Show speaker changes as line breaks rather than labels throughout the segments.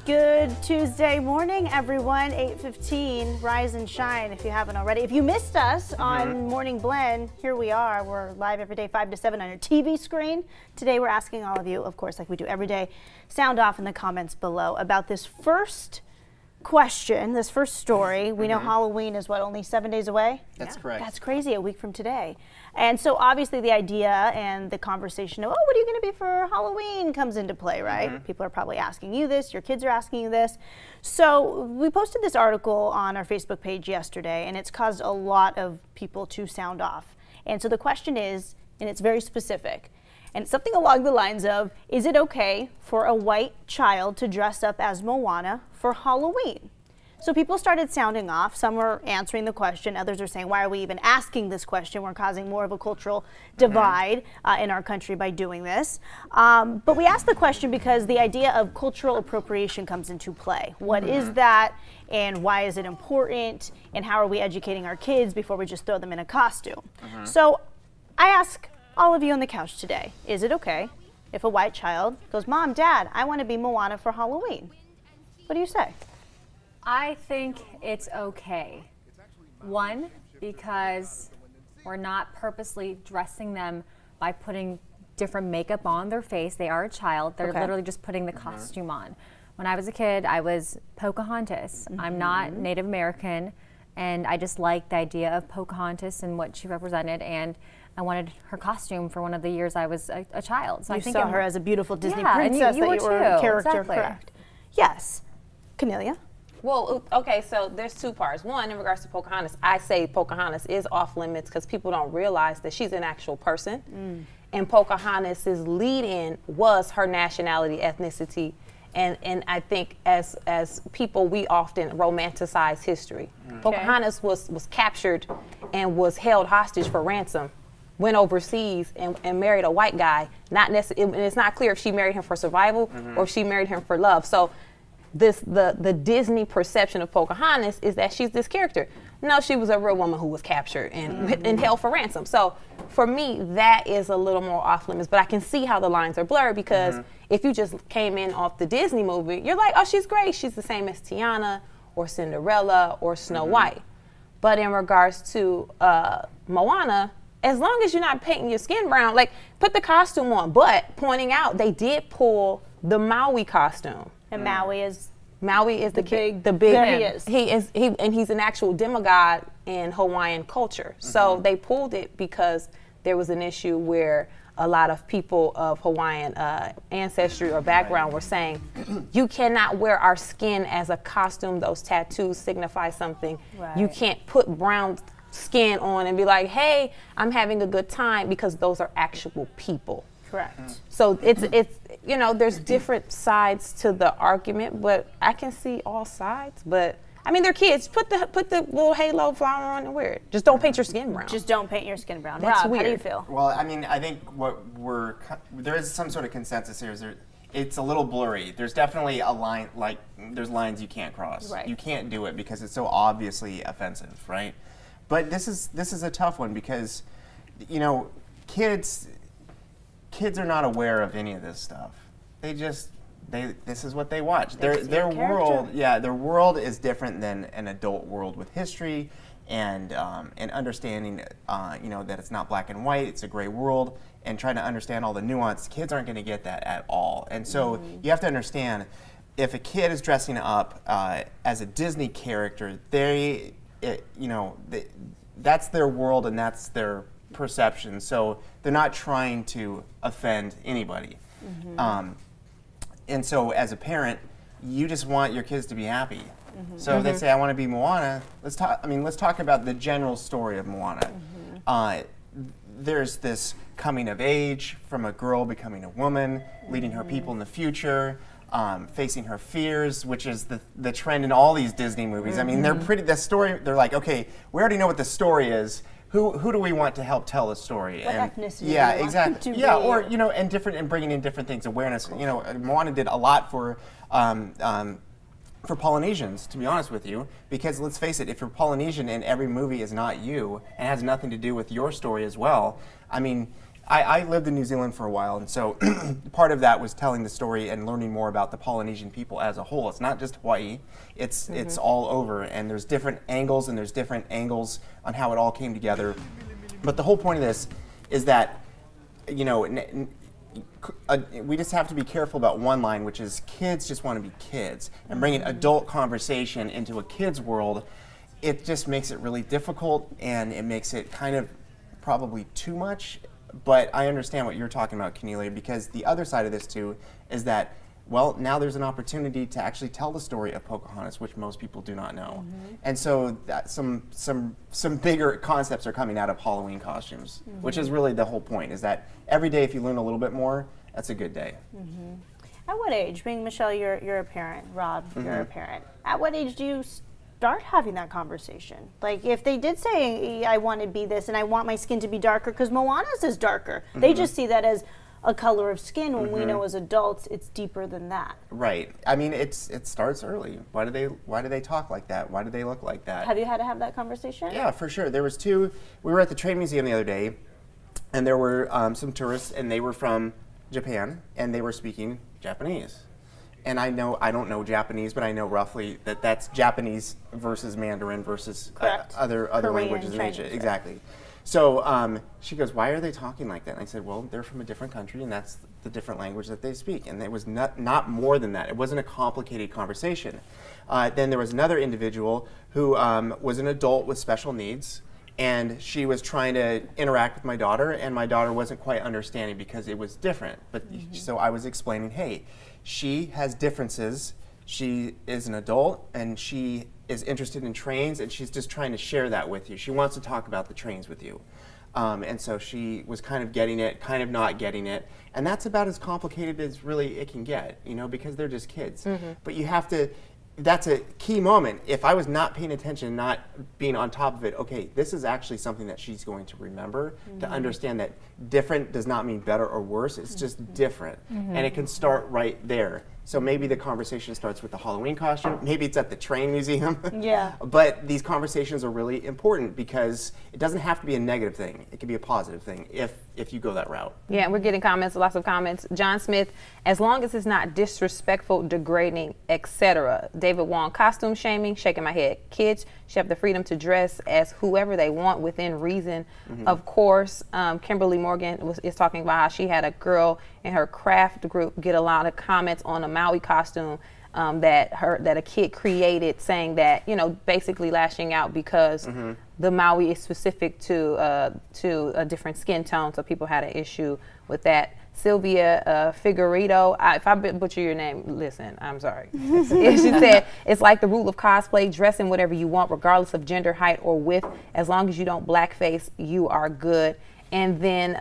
Good Tuesday morning, everyone. 8:15, rise and shine if you haven't already. If you missed us on Morning Blend, here we are. We're live every day, 5 to 7 on your TV screen. Today we're asking all of you, of course, like we do every day, sound off in the comments below about this first question, this first story. We know Halloween is, what, only 7 days away?
That's correct.
That's crazy, a week from today. And so obviously the idea and the conversation of, oh, what are you going to be for Halloween comes into play, right? People are probably asking you this, your kids are asking you this. So we posted this article on our Facebook page yesterday, and it's caused a lot of people to sound off. And so the question is, and it's very specific, and it's something along the lines of, is it okay for a white child to dress up as Moana for Halloween? So people started sounding off. Some were answering the question. Others are saying, why are we even asking this question? We're causing more of a cultural divide in our country by doing this. But we asked the question because the idea of cultural appropriation comes into play. What is that, and why is it important, and how are we educating our kids before we just throw them in a costume? So I ask all of you on the couch today, is it okay if a white child goes, Mom, Dad, I want to be Moana for Halloween? What do you say?
I think it's okay. One, because we're not purposely dressing them by putting different makeup on their face. They are a child. They're literally just putting the costume on. When I was a kid, I was Pocahontas. I'm not Native American, and I just liked the idea of Pocahontas and what she represented, and I wanted her costume for one of the years I was a child. So
I think saw her as a beautiful Disney
princess
princess that you were a character,
exactly.
correct? Yes. Cornelia?
Well, okay, so there's two parts. One, in regards to Pocahontas, I say Pocahontas is off limits because people don't realize that she's an actual person. And Pocahontas' lead-in was her nationality, ethnicity, and I think as people, we often romanticize history. Pocahontas was captured and was held hostage for ransom, went overseas and married a white guy. Not necessarily, and it's not clear if she married him for survival or if she married him for love. So the Disney perception of Pocahontas is that she's this character. No, she was a real woman who was captured and held for ransom. So for me, that is a little more off limits, but I can see how the lines are blurred because if you just came in off the Disney movie, you're like, oh, she's great. She's the same as Tiana or Cinderella or Snow White. But in regards to Moana, as long as you're not painting your skin brown, like put the costume on, but pointing out they did pull the Maui costume.
And Maui is
the big.
There he is.
And he's an actual demigod in Hawaiian culture. So they pulled it because there was an issue where a lot of people of Hawaiian ancestry or background were saying, you cannot wear our skin as a costume. Those tattoos signify something. You can't put brown skin on and be like, hey, I'm having a good time, because those are actual people.
Correct.
So it's you know, there's different sides to the argument, but I can see all sides. But I mean, they're kids. Put the little halo flower on and wear it. Just don't paint your skin brown.
Just don't paint your skin brown.
That's
Rob,
weird.
how do you feel?
Well, I mean, I think there is some sort of consensus here. It's a little blurry. There's definitely a line, like there's lines you can't cross.
Right.
You can't do it because it's so obviously offensive, right? But this is a tough one because, you know, kids are not aware of any of this stuff. This is what they watch. Their world is different than an adult world with history and understanding, you know, that it's not black and white, it's a gray world, and trying to understand all the nuance. Kids aren't going to get that at all. And so you have to understand, if a kid is dressing up as a Disney character, that's their world and that's their perception. So they're not trying to offend anybody. And so as a parent, you just want your kids to be happy. So they say, I want to be Moana. Let's talk about the general story of Moana. There's this coming of age from a girl becoming a woman, leading her people in the future, facing her fears, which is the trend in all these Disney movies. I mean, they're like, okay, we already know what the story is. Who do we want to help tell the story?
What ethnicity?
Yeah, exactly. Yeah, or you know, and bringing in different things, awareness. You know, Moana did a lot for Polynesians, to be honest with you, because let's face it, if you're Polynesian and every movie is not you and has nothing to do with your story as well, I mean, I lived in New Zealand for a while, and so part of that was telling the story and learning more about the Polynesian people as a whole. It's not just Hawaii; it's all over, and there's different angles on how it all came together. But the whole point of this is that, you know, we just have to be careful about one line, which is kids just want to be kids, and bringing adult conversation into a kid's world, it just makes it really difficult, and it makes it kind of probably too much. But I understand what you're talking about, Cornelia, because the other side of this too is that, well, now there's an opportunity to actually tell the story of Pocahontas, which most people do not know. And so that some bigger concepts are coming out of Halloween costumes, which is really the whole point, is that every day if you learn a little bit more, that's a good day.
At what age, being Michelle, you're a parent, Rob, you're a parent, at what age do you start having that conversation? Like, if they did say, I want to be this and I want my skin to be darker, because Moana's is darker. They just see that as a color of skin, when we know as adults it's deeper than that.
Right. I mean, it starts early. Why do they talk like that? Why do they look like that?
Have you had to have that conversation?
Yeah, for sure. There was two. We were at the Trade Museum the other day, and there were some tourists, and they were from Japan, and they were speaking Japanese. And I don't know Japanese, but I know roughly that that's Japanese versus Mandarin versus other
Korean,
languages in Asia. Exactly. So she goes, why are they talking like that? And I said, well, they're from a different country, and that's the different language that they speak. And it was not more than that. It wasn't a complicated conversation. Then there was another individual who was an adult with special needs, and she was trying to interact with my daughter, and my daughter wasn't quite understanding because it was different. But so I was explaining, hey, she has differences. She is an adult, and she is interested in trains, and she's just trying to share that with you. She wants to talk about the trains with you. And so she was kind of getting it, kind of not getting it. And that's about as complicated as really it can get, you know, because they're just kids. But you have to, that's a key moment. If I was not paying attention, not being on top of it, okay, this is actually something that she's going to remember, to understand that different does not mean better or worse, it's just different. And it can start right there. So maybe the conversation starts with the Halloween costume, maybe it's at the train museum. But these conversations are really important because it doesn't have to be a negative thing. It can be a positive thing if you go that route.
Yeah, and we're getting comments, lots of comments. John Smith, as long as it's not disrespectful, degrading, etc. David Wong, costume shaming, shaking my head. Kids should have the freedom to dress as whoever they want within reason. Of course, Kimberly Morgan is talking about how she had a girl in her craft group get a lot of comments on a Maui costume that a kid created, saying that, you know, basically lashing out because the Maui is specific to a different skin tone, so people had an issue with that. Sylvia Figueredo, if I butcher your name, listen, I'm sorry. She said, it's like the rule of cosplay, dress in whatever you want, regardless of gender, height, or width. As long as you don't blackface, you are good. And then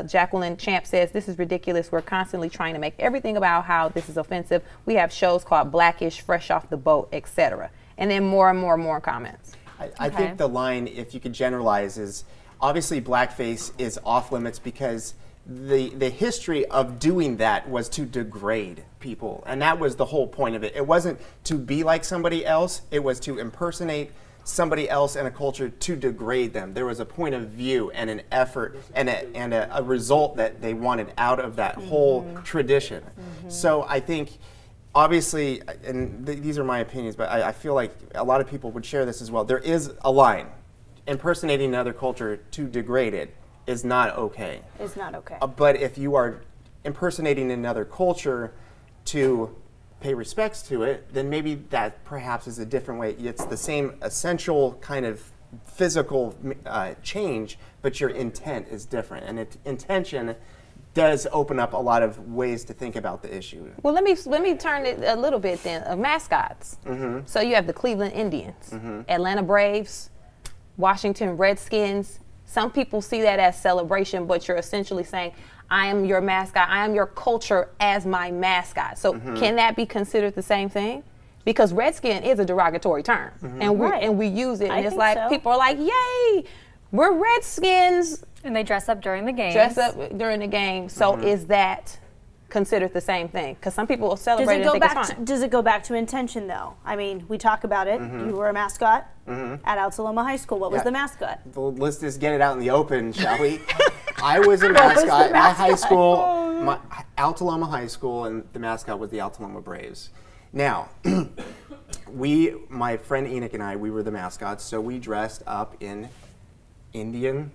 Jacqueline Champ says, this is ridiculous. We're constantly trying to make everything about how this is offensive. We have shows called Blackish, Fresh Off the Boat, etc. And then more and more comments.
I think the line, if you could generalize, is obviously blackface is off limits because the history of doing that was to degrade people. And that was the whole point of it. It wasn't to be like somebody else. It was to impersonate somebody else in a culture to degrade them. There was a point of view and an effort and a result that they wanted out of that whole tradition. So I think, obviously, and these are my opinions, but I feel like a lot of people would share this as well. There is a line. Impersonating another culture to degrade it is not okay.
It's not okay.
But if you are impersonating another culture to pay respects to it, then maybe that perhaps is a different way. It's the same essential kind of physical change, but your intent is different. And intention does open up a lot of ways to think about the issue.
Well, let me turn it a little bit then. Mascots. So you have the Cleveland Indians, Atlanta Braves, Washington Redskins. Some people see that as celebration, but you're essentially saying, I am your mascot, I am your culture as my mascot. So can that be considered the same thing? Because Redskin is a derogatory term, and we use it, and it's like, so. People are like, yay, we're Redskins.
And they dress up during the game.
Dress up during the game. So is that considered the same thing, because some people will celebrate it and think it's fine.
Does it go back to intention, though? I mean, we talk about it. You were a mascot at Altaloma High School. What was the mascot?
Well, let's just get it out in the open, shall we? I was a mascot at my high school, Altaloma High School, and the mascot was the Altaloma Braves. Now, my friend Enoch and I, we were the mascots, so we dressed up in Indian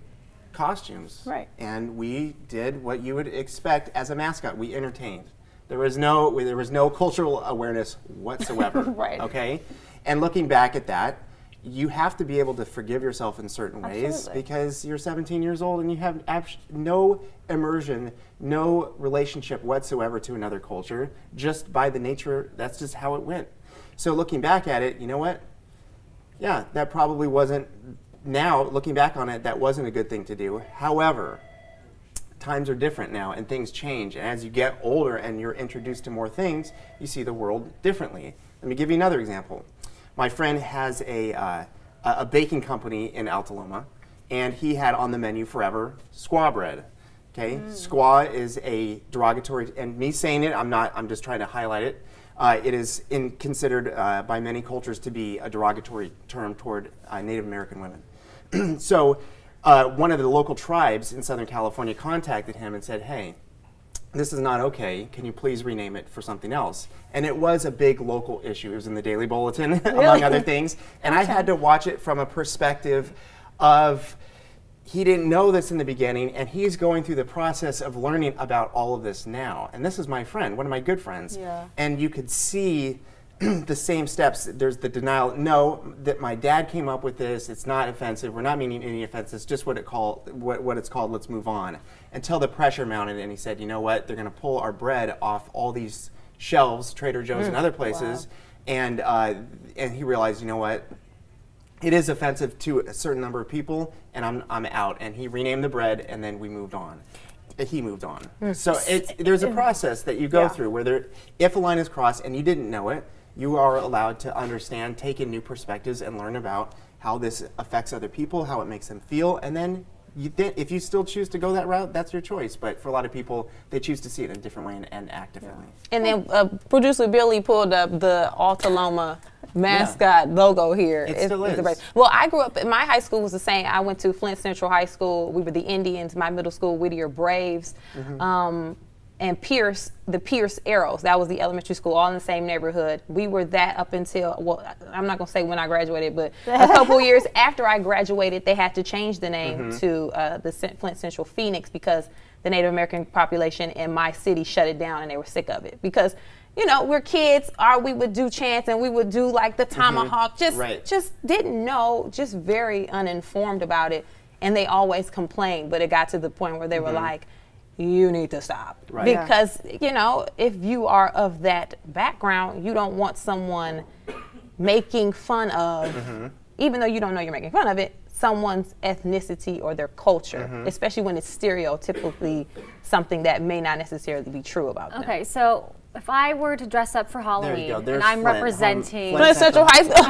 costumes.
Right.
And we did what you would expect as a mascot. We entertained. There was no cultural awareness whatsoever.
Right.
Okay? And looking back at that, you have to be able to forgive yourself in certain ways.
Absolutely.
Because you're 17 years old and you have no immersion, no relationship whatsoever to another culture, just by the nature, that's just how it went. So looking back at it, you know what? Yeah, that probably wasn't, now looking back on it, that wasn't a good thing to do. However, times are different now and things change. And as you get older and you're introduced to more things, you see the world differently. Let me give you another example. My friend has a baking company in Altaloma, and he had on the menu forever squaw bread. Okay, squaw is a derogatory, and me saying it, I'm just trying to highlight it. It is considered by many cultures to be a derogatory term toward Native American women. So one of the local tribes in Southern California contacted him and said, hey, this is not okay. Can you please rename it for something else? And it was a big local issue. It was in the Daily Bulletin, among other things. And I had to watch it from a perspective of, he didn't know this in the beginning, and he's going through the process of learning about all of this now. And this is my friend, one of my good friends.
Yeah.
And you could see the same steps. There's the denial, no, that my dad came up with this, it's not offensive, we're not meaning any offense, it's just what it's called, let's move on. Until the pressure mounted and he said, you know what, they're gonna pull our bread off all these shelves, Trader Joe's and other places, and he realized, you know what, it is offensive to a certain number of people, and I'm out. And he renamed the bread, and then we moved on. He moved on. So there's a process that you go through where if a line is crossed and you didn't know it, you are allowed to understand, take in new perspectives, and learn about how this affects other people, how it makes them feel, and then if you still choose to go that route, that's your choice. But for a lot of people, they choose to see it in a different way and act differently.
And then producer Billy pulled up the Altaloma mascot logo here.
It still is.
Well, I grew up, my high school was the same. I went to Flint Central High School. We were the Indians. My middle school, Whittier Braves. And Pierce, the Pierce Arrows. That was the elementary school, all in the same neighborhood. We were that up until, well, I'm not going to say when I graduated, but a couple years after I graduated, they had to change the name to the Flint Central Phoenix because the Native American population in my city shut it down and they were sick of it. Because, you know, we're kids, we would do chants and we would do like the tomahawk, just didn't know, just very uninformed about it. And they always complained, but it got to the point where they were like, you need to stop.
Right.
Because, you know, if you are of that background, you don't want someone making fun of, even though you don't know you're making fun of it, someone's ethnicity or their culture, especially when it's stereotypically something that may not necessarily be true about them.
Okay, so if I were to dress up for Halloween and I'm representing
Flint Central High School,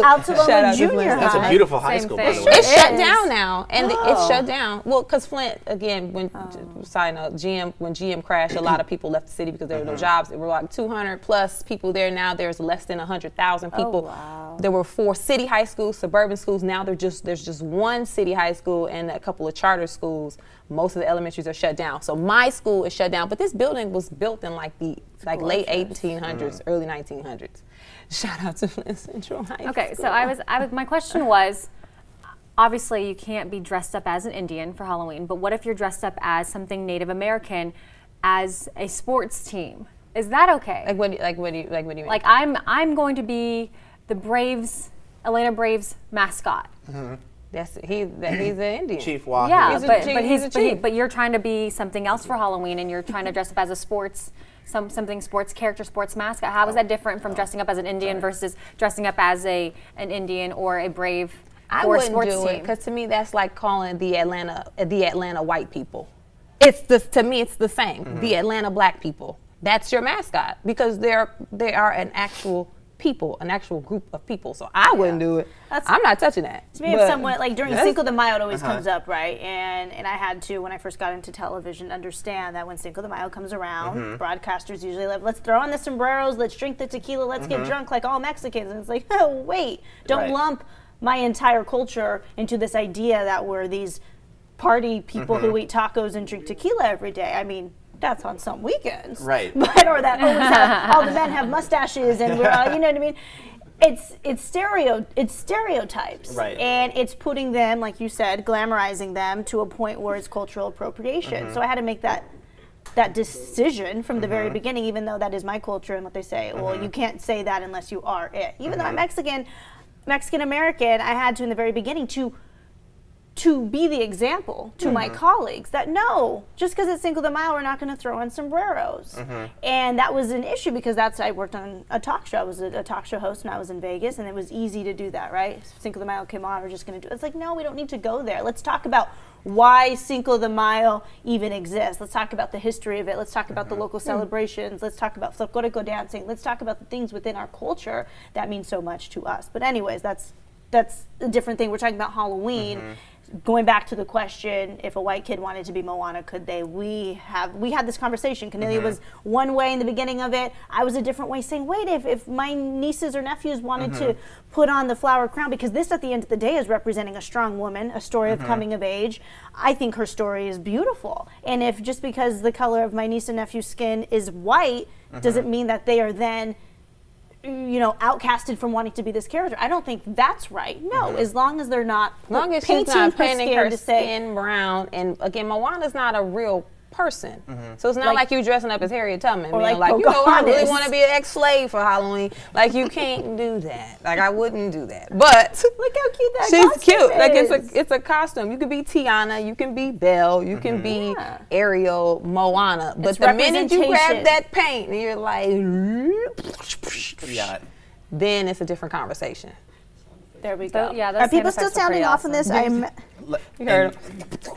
Altaloma Junior High.
That's a beautiful high school, by the way.
It's shut down now, and it's shut down. Well, because Flint, again, when GM crashed, a lot of people left the city because there were no jobs. There were like 200 plus people there. Now there's less than 100,000 people.
Wow.
There were 4 city high schools, suburban schools. Now there's just one city high school and a couple of charter schools. Most of the elementaries are shut down. So my school is shut down, but this building was built in like the late 1800s, early 1900s. Shout out to Flint Central High School.
Okay, so my question was, obviously you can't be dressed up as an Indian for Halloween, but what if you're dressed up as something Native American as a sports team? Is that okay?
Like what do you mean?
Like I'm going to be the Braves, Atlanta Braves mascot.
He's an Indian.
Chief Wahoo.
Yeah,
he's a chief.
but you're trying to be something else for Halloween, and you're trying to dress up as a something sports character, sports mascot. How is that different from dressing up as an Indian versus dressing up as an Indian or a Brave or a sports team?
Because to me that's like calling the Atlanta white people. To me it's the same. The Atlanta black people. That's your mascot because they are an actual people, an actual group of people. So I wouldn't do it. I'm not touching that.
To me, if someone, like during Cinco de Mayo, it always comes up, right? And I had to, when I first got into television, understand that when Cinco de Mayo comes around, broadcasters usually like, let's throw on the sombreros, let's drink the tequila, let's get drunk like all Mexicans. And it's like, oh, wait, don't lump my entire culture into this idea that we're these party people who eat tacos and drink tequila every day. I mean, that's on some weekends,
right?
But or that always have, all the men have mustaches and we're all, you know what I mean? It's stereotypes,
right?
And it's putting them, like you said, glamorizing them to a point where it's cultural appropriation. So I had to make that decision from the very beginning, even though that is my culture and what they say. Well, you can't say that unless you are it. Even though I'm Mexican American, I had to in the very beginning to be the example to my colleagues that no, just because it's Cinco de Mayo, we're not going to throw on sombreros. And that was an issue because I worked on a talk show. I was a talk show host when I was in Vegas, and it was easy to do that, right? Cinco de Mayo came on, we're just going to do it. It's like, no, we don't need to go there. Let's talk about why Cinco de Mayo even exists. Let's talk about the history of it. Let's talk about the local celebrations. Let's talk about folklorico dancing. Let's talk about the things within our culture that mean so much to us. But anyways, that's a different thing. We're talking about Halloween. Going back to the question, if a white kid wanted to be Moana, could they? We had this conversation. Cornelia was one way in the beginning of it. I was a different way, saying, wait, if my nieces or nephews wanted to put on the flower crown, because this at the end of the day is representing a strong woman, a story of coming of age. I think her story is beautiful. And if just because the color of my niece and nephew's skin is white, doesn't mean that they are then outcasted from wanting to be this character. I don't think that's right. No, as long as they're not
painting her skin brown. And again, Moana's not a real person. So it's not like you dressing up as Harriet Tubman.
Or
being
like
I really want to be an ex-slave for Halloween. Like, you can't do that. Like, I wouldn't do that. But
look how cute that
she's
costume
cute.
is.
Like, it's a costume. You can be Tiana, you can be Belle, you can be Ariel, Moana. But
It's
the minute you grab
representation.
that paint and you're like,
Yeah.
then it's a different conversation.
There we go.
Yeah, those
Are people
sound
still
effects are
sounding off on this?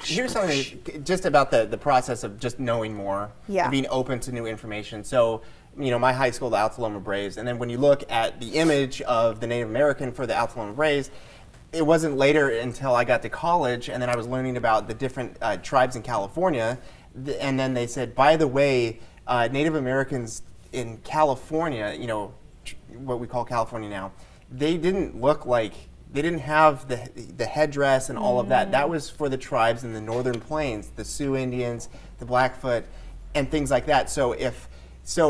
Here's something just about the process of just knowing more, and being open to new information. So, my high school, the Altaloma Braves, and then when you look at the image of the Native American for the Altaloma Braves, it wasn't later until I got to college, and then I was learning about the different tribes in California, and then they said, by the way, Native Americans in California, what we call California now, they didn't have the headdress and all of that. That was for the tribes in the northern plains, the Sioux Indians, the Blackfoot, and things like that. So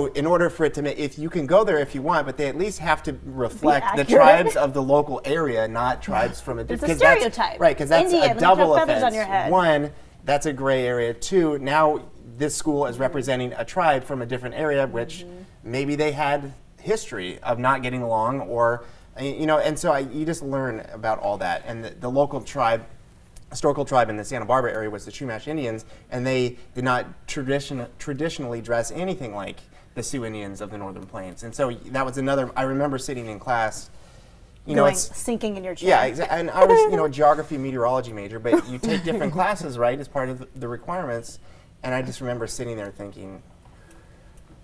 in order for it to if you can go there if you want, but they at least have to reflect the tribes of the local area, not tribes from a different.
It's a stereotype.
Right, because that's
Indian,
a double
feathers
offense.
on your head.
One, that's a gray area. Two, now this school is representing a tribe from a different area, which maybe they had history of not getting along, or and so you just learn about all that. And the local tribe, historical tribe in the Santa Barbara area was the Chumash Indians, and they did not traditionally dress anything like the Sioux Indians of the Northern Plains. And so that was another. I remember sitting in class, it's
sinking in your chair.
Yeah, exactly. And I was a geography meteorology major, but you take different classes, right, as part of the requirements. And I just remember sitting there thinking,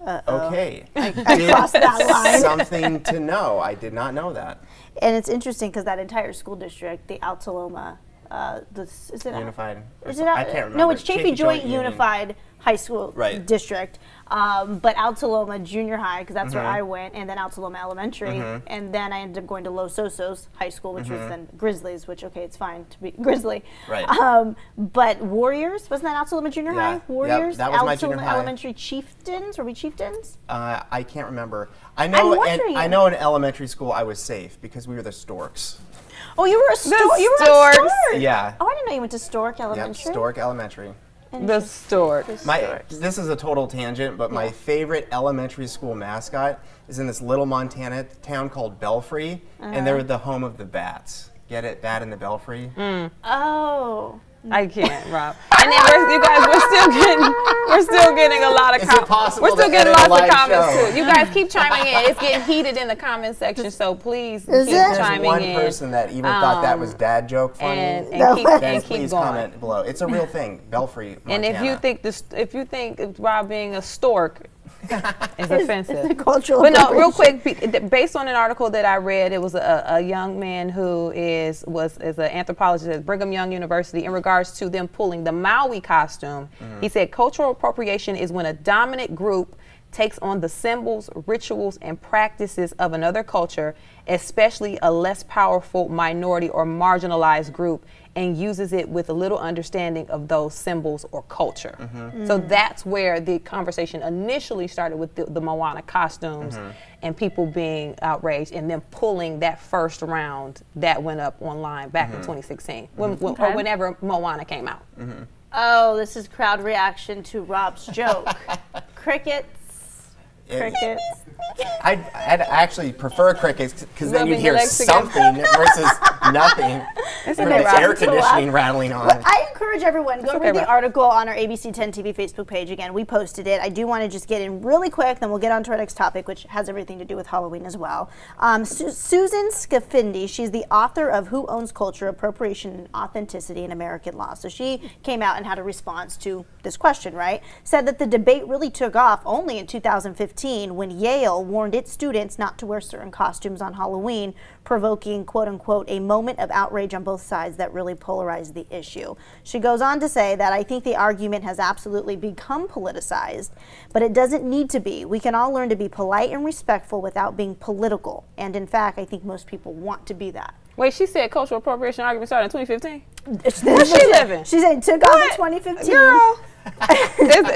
okay,
I crossed that line.
Something to know. I did not know that.
And it's interesting because that entire school district, the Altaloma, is it
Unified?
Is it
I can't remember.
No, it's Chaffee Joint Unified High School District. But Altaloma Junior High, because that's where I went, and then Altaloma Elementary, and then I ended up going to Los Osos High School, which was then Grizzlies, which, okay, it's fine to be Grizzly.
Right.
But Warriors, wasn't that Altaloma Junior High? Warriors?
That was my junior high.
Elementary Chieftains? Were we Chieftains?
I can't remember. I know in elementary school I was safe because we were the Storks.
Oh, you were a stork. You were a
Storks.
stork.
Yeah.
Oh, I didn't know you went to Stork Elementary.
Yep, Stork Elementary.
The stork.
This is a total tangent, but my favorite elementary school mascot is in this little Montana town called Belfry, and they're the home of the bats. Get it? Bat in the Belfry.
Oh.
I can't, Rob. And then we're still getting a lot of comments. We're still getting lots of comments too. You guys keep chiming in. It's getting heated in the comment section, so please keep chiming in.
There's one person that even thought that was dad joke funny.
And keep
please
going.
Comment below. It's a real thing, Belfry, Montana.
And if you think Rob being a stork It's offensive.
It's a cultural
But no, real
appropriation.
quick, based on an article that I read, it was a young man who is an anthropologist at Brigham Young University in regards to them pulling the Maui costume. He said cultural appropriation is when a dominant group takes on the symbols, rituals, and practices of another culture, especially a less powerful minority or marginalized group, and uses it with a little understanding of those symbols or culture. So that's where the conversation initially started with the Moana costumes and people being outraged and then pulling that first round that went up online back in 2016, or whenever Moana came out.
Oh, this is crowd reaction to Rob's joke. Crickets. Crickets.
I'd actually prefer crickets because then
Rubbing
you'd
your
hear
legs together.
something versus nothing.
It's
with
okay,
the
Rob.
air conditioning rattling on.
But I encourage everyone, go
okay,
read the
Rob.
article on our ABC 10 TV Facebook page. Again, we posted it. I do want to just get in really quick, then we'll get on to our next topic, which has everything to do with Halloween as well. Susan Scafindi, she's the author of Who Owns Culture, Appropriation and Authenticity in American Law. So she came out and had a response to this question, right? Said that the debate really took off only in 2015 when Yale warned its students not to wear certain costumes on Halloween, provoking, quote unquote, a moment of outrage on both sides that really polarized the issue. She goes on to say that I think the argument has absolutely become politicized, but it doesn't need to be. We can all learn to be polite and respectful without being political. And in fact, I think most people want to be that.
Wait, she said cultural appropriation argument started in 2015?
Where's
she living?
She said it took off in 2015.
Girl.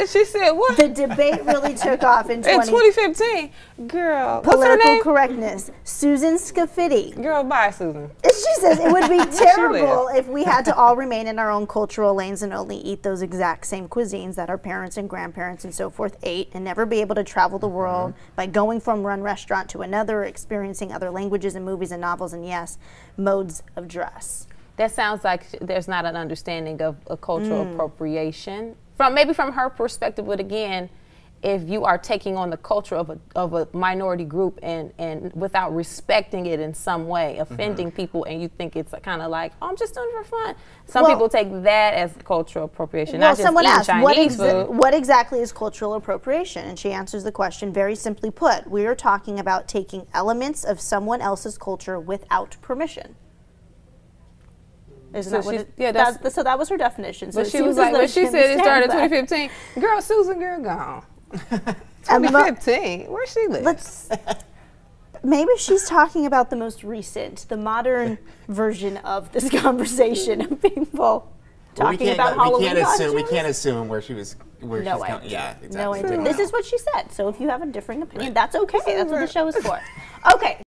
She said what?
The debate really took off in
2015. Girl, what's her
Political
name?
correctness. Susan Scafidi.
Girl, bye, Susan.
She says it would be terrible if we had to all remain in our own cultural lanes and only eat those exact same cuisines that our parents and grandparents and so forth ate, and never be able to travel the world by going from one restaurant to another, experiencing other languages and movies and novels, and yes, modes of dress.
That sounds like there's not an understanding of a cultural appropriation maybe from her perspective. But again, if you are taking on the culture of a minority group and without respecting it in some way, offending people, and you think it's kind of like, oh, I'm just doing it for fun. Some people take that as cultural appropriation.
Well,
not just
someone
eating
asked,
Chinese food.
what exactly is cultural appropriation? And she answers the question very simply put. We are talking about taking elements of someone else's culture without permission. Isn't that what it, so that was her definition. So
But she was like, but she said it started in 2015. Girl, Susan, girl, gone. 2015. Where she live?
Maybe she's talking about the most recent, the modern version of this conversation of people talking about Halloween costumes.
We can't assume where she was. Where
No
she's
idea.
yeah, exactly.
No idea. This is what she said. So if you have a different opinion, that's okay. That's what the show is for. Okay.